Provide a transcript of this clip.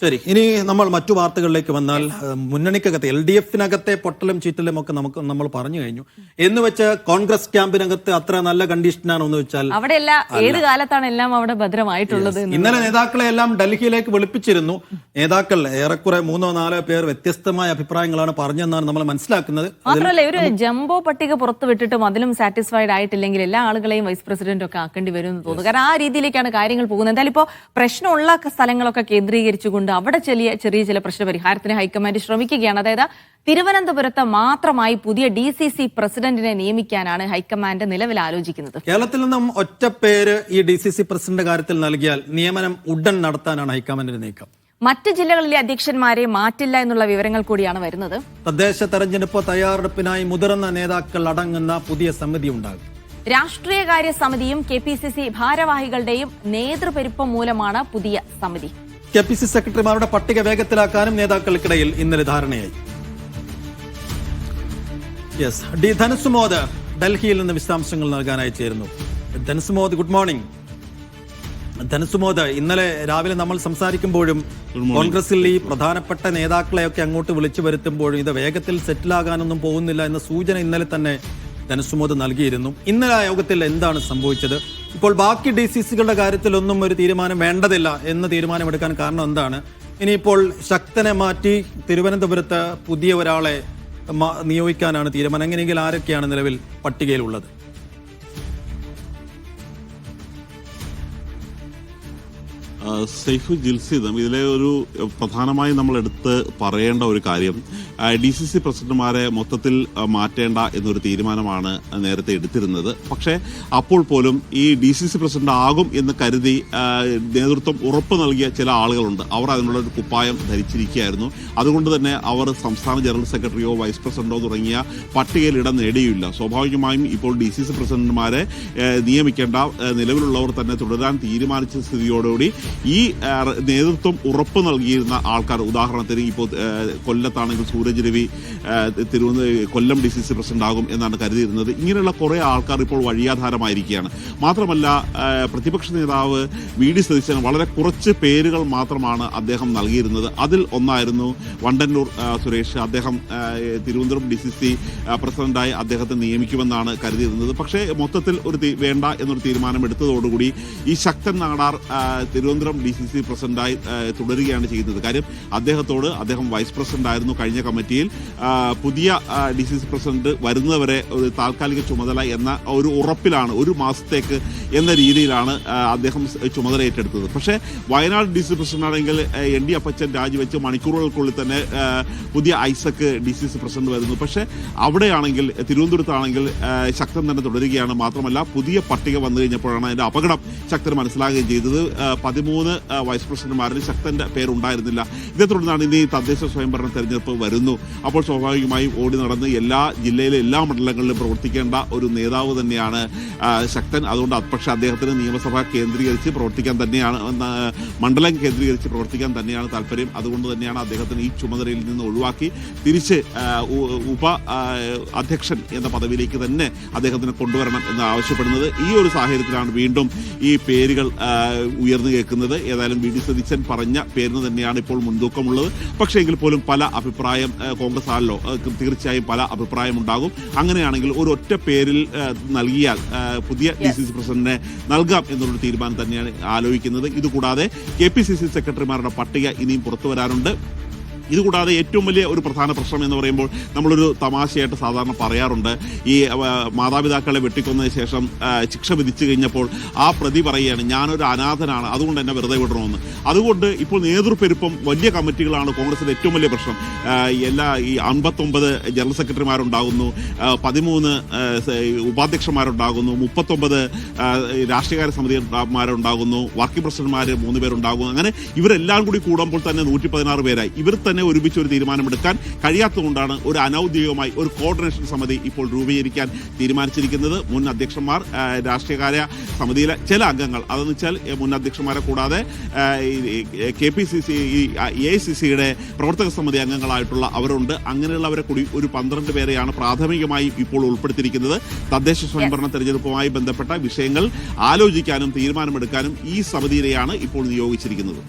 ശരി, ഇനി നമ്മൾ മറ്റു വാർത്തകളിലേക്ക് വന്നാൽ മുന്നണിക്കകത്തെ LDF-നകത്തെ പൊട്ടലും ചീറ്റലും ഒക്കെ നമ്മൾ പറഞ്ഞു കഴിഞ്ഞു. എന്ന് വെച്ച് കോൺഗ്രസ് ക്യാമ്പിനകത്ത് അത്ര നല്ല കണ്ടീഷനാണോ എന്ന് വെച്ചാൽ അവിടെയല്ല, ഏത് കാലത്താണ് എല്ലാം അവിടെ ഭദ്രമായിട്ടുള്ളത്. ഇന്നലെ നേതാക്കളെ എല്ലാം ഡൽഹിയിലേക്ക് വിളിപ്പിച്ചിരുന്നു. നേതാക്കൾ ഏറെക്കുറെ 3-4 പേർ വ്യത്യസ്തമായ അഭിപ്രായങ്ങളാണ് പറഞ്ഞെന്നാണ് നമ്മൾ മനസ്സിലാക്കുന്നത്. മാത്രമല്ല, ഒരു ജംബോ പട്ടിക പുറത്തു വിട്ടിട്ടും അതിലും സാറ്റിസ്ഫൈഡ് ആയിട്ടില്ലെങ്കിൽ എല്ലാ ആളുകളെയും വൈസ് പ്രസിഡന്റ് ഒക്കെ ആക്കേണ്ടി വരും എന്ന് തോന്നുന്നു. കാരണം ആ രീതിയിലേക്കാണ് കാര്യങ്ങൾ പോകുന്നത്. എന്തായാലും ഇപ്പോൾ പ്രശ്നമുള്ള സ്ഥലങ്ങളൊക്കെ കേന്ദ്രീകരിച്ചുകൊണ്ട് അവിടെ ചെറിയ ചില പ്രശ്ന പരിഹാരത്തിന് ഹൈക്കമാൻഡ് ശ്രമിക്കുകയാണ്. അതായത് തിരുവനന്തപുരത്ത് മാത്രമായി പുതിയ DCC പ്രസിഡന്റിനെ നിയമിക്കാനാണ് ഹൈക്കമാൻഡ് നിലവിൽ ആലോചിക്കുന്നത്. കേരളത്തിൽ നിന്നും ഒറ്റ പേര് ഈ DCC പ്രസിഡന്റ് കാര്യത്തിൽ നൽകിയാൽ നിയമനം ഉടൻ നടത്താനാണ് ഹൈക്കമാൻഡിന്റെ നീക്കം. മറ്റ് ജില്ലകളിലെ അധ്യക്ഷന്മാരെ മാറ്റില്ല എന്നുള്ള വിവരങ്ങൾ കൂടിയാണ് വരുന്നത്. തദ്ദേശ തെരഞ്ഞെടുപ്പ് തയ്യാറെടുപ്പിനായി മുതിർന്ന നേതാക്കൾ അടങ്ങുന്ന പുതിയ സമിതി ഉണ്ടാകും. രാഷ്ട്രീയകാര്യ സമിതിയും KPCC ഭാരവാഹികളുടെയും നേതൃപെരുപ്പം മൂലമാണ് പുതിയ സമിതി. KPCC സെക്രട്ടറിമാരുടെ പട്ടിക വേഗത്തിലാക്കാനും നേതാക്കൾക്കിടയിൽ ഇന്നലെ ധാരണയായി. ഡി ധനസുമോദ് ഡൽഹിയിൽ നിന്ന് വിശദാംശങ്ങൾ നൽകാനായി ചേരുന്നു. Dhanasumod, good morning. ധനസുമോദ്, ഇന്നലെ രാവിലെ നമ്മൾ സംസാരിക്കുമ്പോഴും കോൺഗ്രസിൽ ഈ പ്രധാനപ്പെട്ട നേതാക്കളെയൊക്കെ അങ്ങോട്ട് വിളിച്ചു വരുത്തുമ്പോഴും ഇത് വേഗത്തിൽ സെറ്റിലാകാനൊന്നും പോകുന്നില്ല എന്ന സൂചന ഇന്നലെ തന്നെ ധനസുമോദ് നൽകിയിരുന്നു. ഇന്നലെ ആ യോഗത്തിൽ എന്താണ് സംഭവിച്ചത്? ഇപ്പോൾ ബാക്കി DCCകളുടെ കാര്യത്തിലൊന്നും ഒരു തീരുമാനം വേണ്ടതില്ല എന്ന് തീരുമാനമെടുക്കാൻ കാരണം എന്താണ്? ഇനിയിപ്പോൾ ശക്തനെ മാറ്റി തിരുവനന്തപുരത്ത് പുതിയ ഒരാളെ നിയോഗിക്കാനാണ് തീരുമാനം. എങ്ങനെയെങ്കിൽ ആരൊക്കെയാണ് നിലവിൽ പട്ടികയിലുള്ളത്? സൈഫു ജിൽസിദം ഇതിലെ ഒരു പ്രധാനമായി നമ്മൾ എടുത്ത് പറയേണ്ട ഒരു കാര്യം, DCC പ്രസിഡന്റുമാരെ മൊത്തത്തിൽ മാറ്റേണ്ട എന്നൊരു തീരുമാനമാണ് നേരത്തെ എടുത്തിരുന്നത്. പക്ഷേ അപ്പോൾ പോലും ഈ DCC പ്രസിഡന്റ് ആകും എന്ന് കരുതി നേതൃത്വം ഉറപ്പ് നൽകിയ ചില ആളുകളുണ്ട്. അവർ അതിനുള്ള ഒരു കുപ്പായം ധരിച്ചിരിക്കുകയായിരുന്നു. അതുകൊണ്ട് തന്നെ അവർ സംസ്ഥാന ജനറൽ സെക്രട്ടറിയോ വൈസ് പ്രസിഡന്റോ തുടങ്ങിയ പട്ടികയിൽ ഇടം നേടിയില്ല. സ്വാഭാവികമായും ഇപ്പോൾ DCC പ്രസിഡന്റുമാരെ നിയമിക്കേണ്ട നിലവിലുള്ളവർ തന്നെ തുടരാൻ തീരുമാനിച്ച സ്ഥിതിയോടുകൂടി ഈ നേതൃത്വം ഉറപ്പ് നൽകിയിരുന്ന ആൾക്കാർ, ഉദാഹരണത്തിന് ഇപ്പോൾ കൊല്ലത്താണെങ്കിൽ സൂരജ് രവി കൊല്ലം DCC പ്രസിഡന്റ് ആകും എന്നാണ് കരുതിയിരുന്നത്. ഇങ്ങനെയുള്ള കുറെ ആൾക്കാർ ഇപ്പോൾ വഴിയാധാരമായിരിക്കുകയാണ്. മാത്രമല്ല, പ്രതിപക്ഷ നേതാവ് VD സതീശൻ വളരെ കുറച്ച് പേരുകൾ മാത്രമാണ് അദ്ദേഹം നൽകിയിരുന്നത്. അതിൽ ഒന്നായിരുന്നു വണ്ടന്നൂർ സുരേഷ്. അദ്ദേഹം തിരുവനന്തപുരം DCC പ്രസിഡന്റായി അദ്ദേഹത്തെ നിയമിക്കുമെന്നാണ് കരുതിയിരുന്നത്. പക്ഷേ മൊത്തത്തിൽ വേണ്ട എന്നൊരു തീരുമാനം എടുത്തതോടുകൂടി ഈ ശക്തൻ നാടാർ തിരുവനന്തപുരം DCC പ്രസിഡന്റായി തുടരുകയാണ് ചെയ്യുന്നത്. കാര്യം അദ്ദേഹം വൈസ് പ്രസിഡന്റ് ആയിരുന്നു കഴിഞ്ഞ കമ്മിറ്റിയിൽ. പുതിയ DCC പ്രസിഡന്റ് വരുന്നവരെ ഒരു താൽക്കാലിക ചുമതല എന്ന ഒരു ഉറപ്പിലാണ്, ഒരു മാസത്തേക്ക് എന്ന രീതിയിലാണ് അദ്ദേഹം ചുമതല ഏറ്റെടുത്തത്. പക്ഷേ വയനാട് DCC പ്രസിഡന്റ് ആണെങ്കിൽ ND അപ്പച്ചൻ രാജിവെച്ച് മണിക്കൂറുകൾക്കുള്ളിൽ തന്നെ പുതിയ ഐസക്ക് DCC പ്രസിഡന്റ് വരുന്നു. പക്ഷേ അവിടെയാണെങ്കിൽ തിരുവനന്തപുരത്താണെങ്കിൽ ശക്തൻ തന്നെ തുടരുകയാണ്. മാത്രമല്ല, പുതിയ പട്ടിക വന്നു കഴിഞ്ഞപ്പോഴാണ് അതിന്റെ അപകടം ശക്തൻ മനസ്സിലാകുകയും ചെയ്തത്. 13 വൈസ് പ്രസിഡന്റുമാരിൽ ശക്തന്റെ പേരുണ്ടായിരുന്നില്ല. ഇതേ തുടർന്നാണ് ഇനി തദ്ദേശ സ്വയംഭരണ തെരഞ്ഞെടുപ്പ് വരുന്നു. അപ്പോൾ സ്വാഭാവികമായും ഓടി നടന്ന് ജില്ലയിലെ എല്ലാ മണ്ഡലങ്ങളിലും പ്രവർത്തിക്കേണ്ട ഒരു നേതാവ് തന്നെയാണ് ശക്തൻ. അതുകൊണ്ട് പക്ഷേ അദ്ദേഹത്തിന് നിയമസഭ കേന്ദ്രീകരിച്ച് പ്രവർത്തിക്കാൻ തന്നെയാണ്, മണ്ഡലം കേന്ദ്രീകരിച്ച് പ്രവർത്തിക്കാൻ തന്നെയാണ് താല്പര്യം. അതുകൊണ്ട് തന്നെയാണ് അദ്ദേഹത്തിന് ഈ ചുമതലയിൽ നിന്ന് ഒഴിവാക്കി തിരിച്ച് ഉപ അധ്യക്ഷൻ എന്ന പദവിയിലേക്ക് തന്നെ അദ്ദേഹത്തിന് കൊണ്ടുവരണം എന്ന് ആവശ്യപ്പെടുന്നത്. ഈ ഒരു സാഹചര്യത്തിലാണ് വീണ്ടും ഈ പേരുകൾ ഉയർന്നു കേൾക്കുന്നത്. ഏതായാലും VD സതീശൻ പറഞ്ഞ പേരിന് തന്നെയാണ് ഇപ്പോൾ മുൻതൂക്കമുള്ളത്. പക്ഷേ എങ്കിൽ പോലും പല അഭിപ്രായം കോൺഗ്രസ് ആണല്ലോ, തീർച്ചയായും പല അഭിപ്രായം ഉണ്ടാകും. അങ്ങനെയാണെങ്കിൽ ഒരു ഒറ്റ പേരിൽ നൽകിയാൽ പുതിയ DCC പ്രസിഡന്റിനെ നൽകാം എന്നുള്ളൊരു തീരുമാനം തന്നെയാണ് ആലോചിക്കുന്നത്. ഇതുകൂടാതെ KPCC സെക്രട്ടറിമാരുടെ പട്ടിക ഇനിയും പുറത്തു വരാനുണ്ട്. ഇതുകൂടാതെ ഏറ്റവും വലിയ ഒരു പ്രധാന പ്രശ്നം എന്ന് പറയുമ്പോൾ നമ്മളൊരു തമാശയായിട്ട് സാധാരണ പറയാറുണ്ട്, ഈ മാതാപിതാക്കളെ വെട്ടിക്കൊന്നതിന് ശേഷം ശിക്ഷ വിധിച്ചു കഴിഞ്ഞപ്പോൾ ആ പ്രതി പറയുകയാണ്, ഞാനൊരു അനാഥനാണ്, അതുകൊണ്ട് എന്നെ വെറുതെ വിടണമെന്ന്. അതുകൊണ്ട് ഇപ്പോൾ നേതൃപെരുപ്പം വലിയ കമ്മിറ്റികളാണ് കോൺഗ്രസിന്റെ ഏറ്റവും വലിയ പ്രശ്നം. ഈ 59 ജനറൽ സെക്രട്ടറിമാരുണ്ടാകുന്നു, 13 ഉപാധ്യക്ഷന്മാരുണ്ടാകുന്നു, 39 രാഷ്ട്രീയകാര്യ സമിതിമാരുണ്ടാകുന്നു, വർക്കിംഗ് പ്രസിഡന്റുമാർ 3 പേരുണ്ടാകുന്നു. അങ്ങനെ ഇവരെല്ലാം കൂടി കൂടുമ്പോൾ തന്നെ 116 പേരായി. ഇവർ തന്നെ ഒരുമിച്ച് ഒരു തീരുമാനമെടുക്കാൻ കഴിയാത്തതുകൊണ്ടാണ് ഒരു അനൌദ്യോഗികമായി ഒരു കോർഡിനേഷൻ സമിതി ഇപ്പോൾ രൂപീകരിക്കാൻ തീരുമാനിച്ചിരിക്കുന്നത്. മുൻ അധ്യക്ഷന്മാർ, രാഷ്ട്രീയകാര്യ സമിതിയിലെ ചില അംഗങ്ങൾ, അതെന്ന് വെച്ചാൽ മുൻ അധ്യക്ഷന്മാരെ കൂടാതെ KPCC AICCയുടെ പ്രവർത്തക സമിതി അംഗങ്ങളായിട്ടുള്ള അവരുണ്ട്. അങ്ങനെയുള്ളവരെ കൂടി ഒരു 12 പേരെയാണ് പ്രാഥമികമായി ഇപ്പോൾ ഉൾപ്പെടുത്തിയിരിക്കുന്നത്. തദ്ദേശ സ്വയംഭരണ തെരഞ്ഞെടുപ്പുമായി ബന്ധപ്പെട്ട വിഷയങ്ങൾ ആലോചിക്കാനും തീരുമാനമെടുക്കാനും ഈ സമിതിയെയാണ് ഇപ്പോൾ നിയോഗിച്ചിരിക്കുന്നത്.